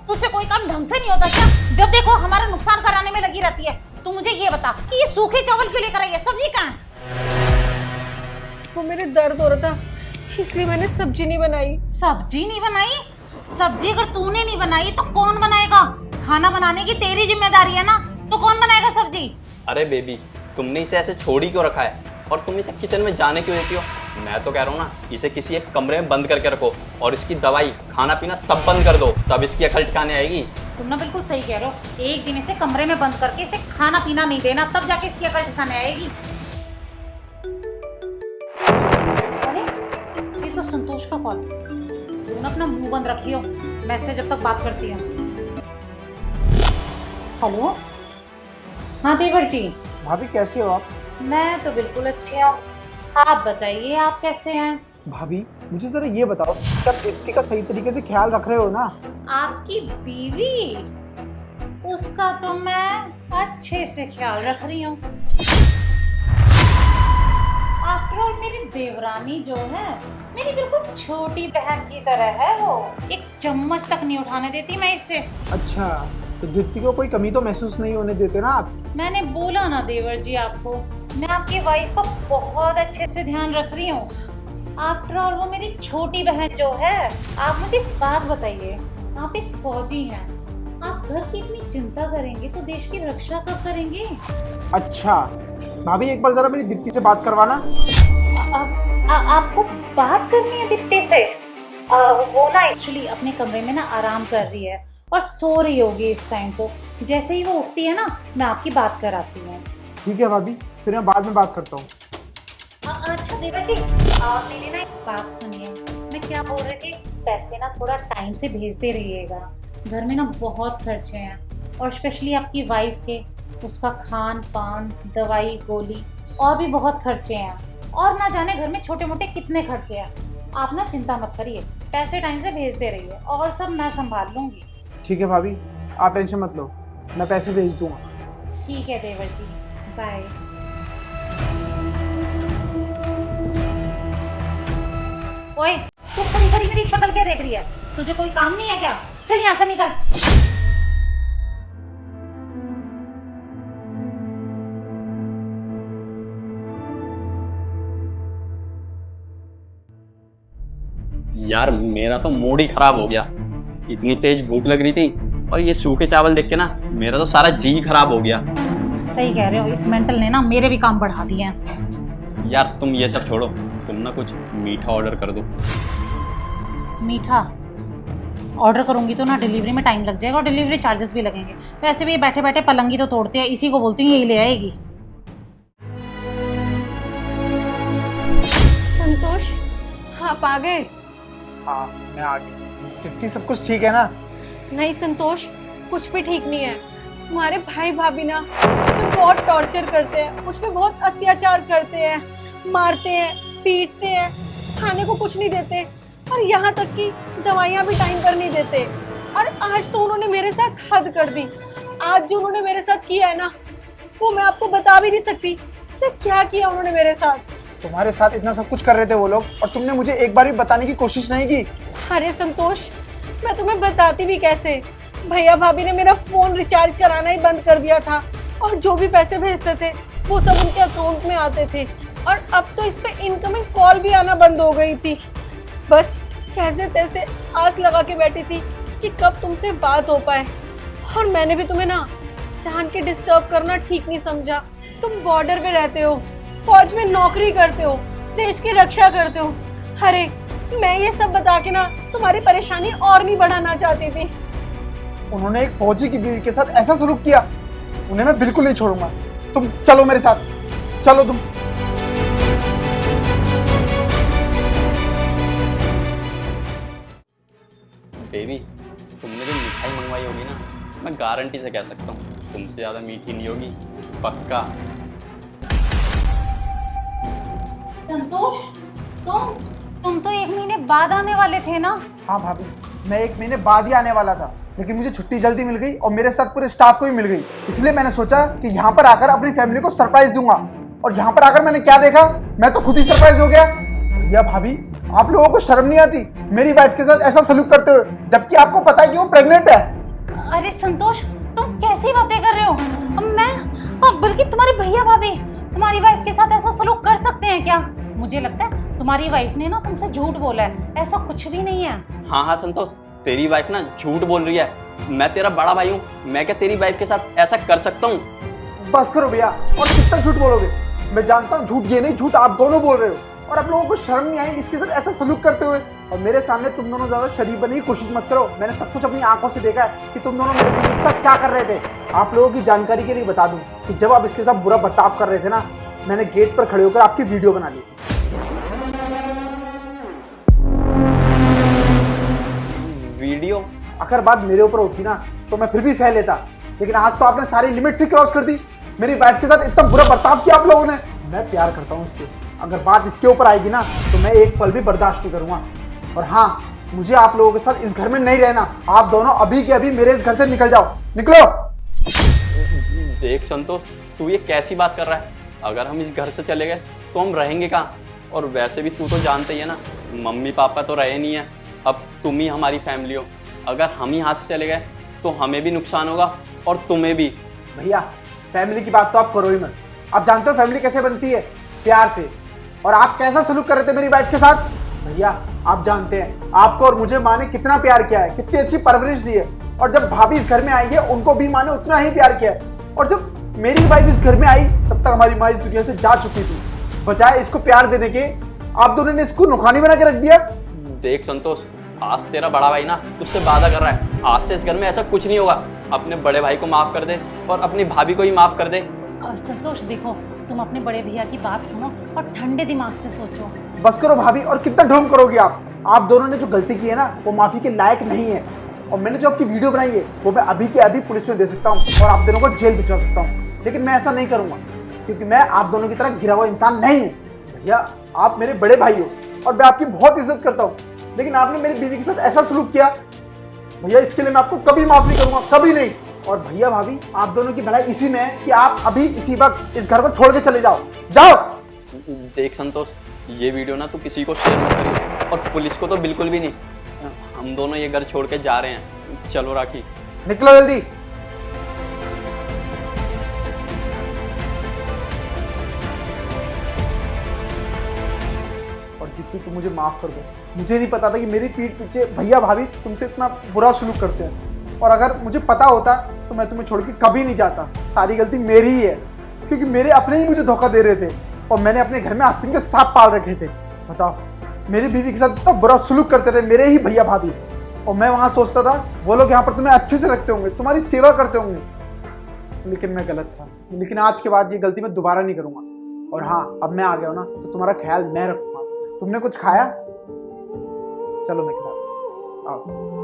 तुझसे कोई काम ढंग से नहीं होता क्या? जब देखो हमारा नुकसान कराने में लगी रहती है। तू मुझे ये बता कि ये सूखे चावल क्यों लेकर आई है? सब्जी कहाँ है? वो मेरे दर्द हो रहा था इसलिए मैंने सब्जी नहीं बनाई। सब्जी नहीं बनाई? सब्जी अगर तूने नहीं बनाई तो कौन बनाएगा? खाना बनाने की तेरी जिम्मेदारी है ना, तो कौन बनाएगा सब्जी? अरे बेबी, तुमने इसे ऐसे छोड़ ही क्यों रखा है और तुम इसे किचन में जाने क्यों देती हो? मैं तो कह रहा हूँ ना, इसे किसी एक कमरे में बंद करके रखो और इसकी दवाई खाना पीना सब बंद कर दो, तब इसकी अकल ठिकाने आएगी। तुम ना बिल्कुल सही कह रहे हो। एक दिन इसे कमरे में बंद करके इसे खाना पीना नहीं देना, तब जाके इसकी अकल ठिकाने आएगी। अरे ये तो संतोष का कॉल। तू ना अपना मुंह बंद रखियो, मैं इससे जब तक बात करती हूँ। हेलो, हाँ देवर जी। भाभी कैसे हो आप? मैं तो बिल्कुल अच्छी हूँ, आप बताइए आप कैसे हैं? भाभी मुझे जरा ये बताओ, क्या दीप्ति का सही तरीके से ख्याल रख रहे हो ना? आपकी बीवी, उसका तो मैं अच्छे से ख्याल रख रही हूँ। आफ्टर ऑल मेरी देवरानी जो है, मेरी बिल्कुल छोटी बहन की तरह है। वो एक चम्मच तक नहीं उठाने देती मैं इससे। अच्छा, तो दीप्ति को कोई कमी तो महसूस नहीं होने देते ना आप? मैंने बोला ना देवर जी आपको, मैं आपकी वाइफ का बहुत अच्छे से ध्यान रख रही हूँ। आफ्टर ऑल वो मेरी छोटी बहन जो है। आप मुझे एक बात बताइए, आप एक फौजी हैं, आप घर की इतनी चिंता करेंगे तो देश की रक्षा कब करेंगे? अच्छा भाभी, एक बार जरा मेरी दीप्ति से बात करवाना। आपको बात करनी है दीप्ति से? वो ना एक्चुअली अपने कमरे में ना आराम कर रही है और सो रही होगी इस टाइम को। जैसे ही वो उठती है ना, मैं आपकी बात कराती हूँ। ठीक है भाभी, फिर मैं बाद में बात करता हूँ। अच्छा देवर जी, मेरी ना एक बात सुनिए। मैं क्या बोल रही थी, पैसे ना थोड़ा टाइम से भेजते रहिएगा। घर में ना बहुत खर्चे हैं और स्पेशली आपकी वाइफ के, उसका खान पान, दवाई गोली और भी बहुत खर्चे हैं। और ना जाने घर में छोटे मोटे कितने खर्चे हैं। आप ना चिंता मत करिए, पैसे टाइम से भेजते रहिए और सब मैं संभाल लूँगी। ठीक है भाभी, आप टेंशन मत लो, मैं पैसे भेज दूंगा। ठीक है देवर जी, बाय। ओए, तू खड़ी खड़ी मेरी शक्ल क्या देख रही है? तुझे कोई काम नहीं है क्या? चल यहाँ से निकल। यार मेरा तो मूड ही खराब हो गया। इतनी तेज भूख लग रही थी और ये सूखे चावल देख के ना मेरा तो सारा जी खराब हो गया। सही कह रहे हो, इस मेंटल ने ना मेरे भी काम बढ़ा दिए हैं। यार तुम ये सब छोड़ो, तुम ना कुछ मीठा ऑर्डर कर दो। मीठा ऑर्डर करूंगी तो ना डिलीवरी में टाइम लग जाएगा और डिलीवरी चार्जेस भी लगेंगे। वैसे भी बैठे बैठे पलंगी तो तोड़ते हैं, इसी को बोलती हूँ यही ले आएगी। संतोष, आप आ गए? हाँ मैं आ गई। दीप्ति सब कुछ ठीक है ना? नहीं संतोष, कुछ भी ठीक नहीं है। तुम्हारे भाई भाभी ना तो बहुत टॉर्चर करते हैं, मुझ पे बहुत अत्याचार करते हैं, मारते हैं, पीटते हैं, खाने को कुछ नहीं देते और यहाँ तक कि दवाइयाँ भी टाइम पर नहीं देते। और आज तो उन्होंने मेरे साथ हद कर दी। आज जो उन्होंने मेरे साथ किया है ना, वो मैं आपको बता भी नहीं सकती कि क्या किया उन्होंने मेरे साथ। तुम्हारे साथ इतना सब कुछ कर रहे थे वो लोग और तुमने मुझे एक बार भी बताने की कोशिश नहीं की। अरे संतोष, मैं तुम्हें बताती भी कैसे? भैया भाभी ने मेरा फोन रिचार्ज कराना ही बंद कर दिया था और जो भी पैसे भेजते थे वो सब उनके अकाउंट में आते थे और अब तो इस पे इनकमिंग कॉल भी आना बंद हो गई थी। बस कैसे तैसे आस लगा के बैठी थी कि कब तुमसे बात हो पाए। और मैंने भी तुम्हें ना जान के डिस्टर्ब करना ठीक नहीं समझा। तुम बॉर्डर पे रहते हो, फौज में नौकरी करते हो, देश की रक्षा करते हो। अरे मैं ये सब बता के ना तुम्हारी परेशानी और नहीं बढ़ाना चाहती थी। उन्होंने एक फौजी की बीवी के साथ ऐसा सलूक किया, उन्हें मैं बिल्कुल नहीं छोड़ूंगा। तुम चलो मेरे साथ, चलो तुम। बेबी, तुमने जो मिठाई मंगवाई होगी ना, मैं गारंटी से कह सकता हूँ तुमसे ज़्यादा मीठी नहीं होगी, पक्का। संतोष, तुम तो 1 महीने बाद आने वाले थे ना? हाँ भाभी, मैं 1 महीने बाद ही आने वाला था, लेकिन मुझे छुट्टी जल्दी मिल गई और मेरे साथ पूरे स्टाफ को भी मिल गई। इसलिए मैंने सोचा कि यहाँ पर आकर अपनी फैमिली को सरप्राइज दूंगा। और यहाँ पर आकर मैंने क्या देखा, मैं तो खुद ही सरप्राइज हो गया। भैया भाभी, आप लोगों को शर्म नहीं आती मेरी वाइफ के साथ ऐसा सलूक करते हुए, जबकि आपको पता है कि वो प्रेग्नेंट है। अरे संतोष, तुम कैसी बातें कर रहे हो? बल्कि तुम्हारे भैया भाभी तुम्हारी वाइफ के साथ ऐसा सलूक कर सकते हैं क्या? मुझे लगता है तुम्हारी वाइफ ने ना तुमसे झूठ बोला है, ऐसा कुछ भी नहीं है। हाँ हाँ संतोष, तेरी वाइफ ना झूठ बोल रही है। मैं तेरा बड़ा भाई हूँ, मैं क्या तेरी वाइफ के साथ ऐसा कर सकता हूँ? बस करो भैया, और कितना झूठ बोलोगे? मैं जानता हूँ झूठ ये नहीं, झूठ आप दोनों बोल रहे हो। और आप लोगों को शर्म नहीं आई इसके साथ ऐसा सलूक करते हुए? और मेरे सामने तुम दोनों ज्यादा शरीफ बनने की कोशिश मत करो। मैंने सब कुछ अपनी आंखों से देखा है कि तुम दोनों मेरे बीवी के साथ क्या कर रहे थे। आप लोगों की जानकारी के लिए बता दूं कि जब आप इसके साथ बुरा बर्ताव कर रहे थे ना, मैंने गेट पर खड़े होकर आपकी वीडियो बना ली। वीडियो? अगर बात मेरे ऊपर होती ना तो मैं फिर भी सह लेता, लेकिन आज तो आपने सारी लिमिट से क्रॉस कर दी। मेरी वाइफ के साथ इतना बुरा बर्ताव किया आप लोगों ने। मैं प्यार करता हूँ इससे, अगर बात इसके ऊपर आएगी ना तो मैं एक पल भी बर्दाश्त नहीं करूंगा। और हाँ, मुझे आप लोगों के साथ इस घर में नहीं रहना। आप दोनों अभी के अभी मेरे इस घर से निकल जाओ, निकलो। देख संतोष, तू ये कैसी बात कर रहा है? अगर हम इस घर से चले गए तो हम रहेंगे कहाँ? और वैसे भी तू तो जानते ही है ना, मम्मी पापा तो रहे नहीं है, अब तुम ही हमारी फैमिली हो। अगर हम ही यहाँ से चले गए तो हमें भी नुकसान होगा और तुम्हें भी। भैया, फैमिली की बात तो आप करो ही मत। आप जानते हो फैमिली कैसे बनती है? प्यार से। और आप कैसा सलूक कर रहे थे मेरी वाइफ के साथ? भैया, आप जानते हैं आपको और मुझे माँ ने कितना प्यार किया है, कितनी अच्छी परवरिश दी है। और जब भाभी इस घर में आई है, उनको भी माँ ने उतना ही प्यार किया है। और जब मेरी वाइफ इस घर में आई, तब तक हमारी माँ इस दुनिया से जा चुकी थी। बजाय इसको प्यार देने के, आप दोनों ने इसको नुकसानी बना के रख दिया। देख संतोष, आज तेरा बड़ा भाई ना तुझसे वादा कर रहा है, आज से इस घर में ऐसा कुछ नहीं होगा। अपने बड़े भाई को माफ कर दे और अपनी भाभी को ही माफ कर दे। संतोष देखो, तुम अपने बड़े भैया की बात सुनो और ठंडे दिमाग से सोचो। बस करो भाभी, और कितना ढोंग करोगी आप? आप दोनों ने जो गलती की है ना, वो माफी के लायक नहीं है। और मैंने जो आपकी वीडियो बनाई है, वो मैं अभी के अभी पुलिस में दे सकता हूँ और आप दोनों को जेल भिजवा सकता हूँ। लेकिन मैं ऐसा नहीं करूंगा, क्योंकि मैं आप दोनों की तरह गिरा हुआ इंसान नहीं हूँ। भैया, आप मेरे बड़े भाई हो और मैं आपकी बहुत इज्जत करता हूँ, लेकिन आपने मेरी बीवी के साथ ऐसा सलूक किया। भैया, इसके लिए मैं आपको कभी माफ नहीं करूंगा, कभी नहीं। और भैया भाभी, आप दोनों की भलाई इसी में है कि आप अभी इसी वक्त इस घर को छोड़ के चले जाओ, जाओ। देख संतोष, ये वीडियो ना तू किसी को शेयर मत करियो और पुलिस को तो बिल्कुल भी नहीं। हम दोनों ये घर छोड़ के जा रहे हैं। चलो राखी, निकलो जल्दी। और दीप्ति, तुम मुझे माफ कर दो। मुझे नहीं पता था कि मेरी पीठ पीछे भैया भाभी तुमसे इतना बुरा सलूक करते हैं। और अगर मुझे पता होता तो मैं तुम्हें छोड़ के कभी नहीं जाता। सारी गलती मेरी ही है, क्योंकि मेरे अपने ही मुझे धोखा दे रहे थे और मैंने अपने घर में आस्तीन के सांप पाल रखे थे। बताओ, मेरी बीवी के साथ इतना बुरा सलूक करते थे मेरे ही भैया भाभी। और मैं वहां सोचता था वो लोग यहाँ पर तुम्हें अच्छे से रखते होंगे, तुम्हारी सेवा करते होंगे। लेकिन मैं गलत था। लेकिन आज के बाद ये गलती मैं दोबारा नहीं करूंगा। और हाँ, अब मैं आ गया हूं ना, तो तुम्हारा ख्याल मैं रखूंगा। तुमने कुछ खाया? चलो मैं खिला, आओ।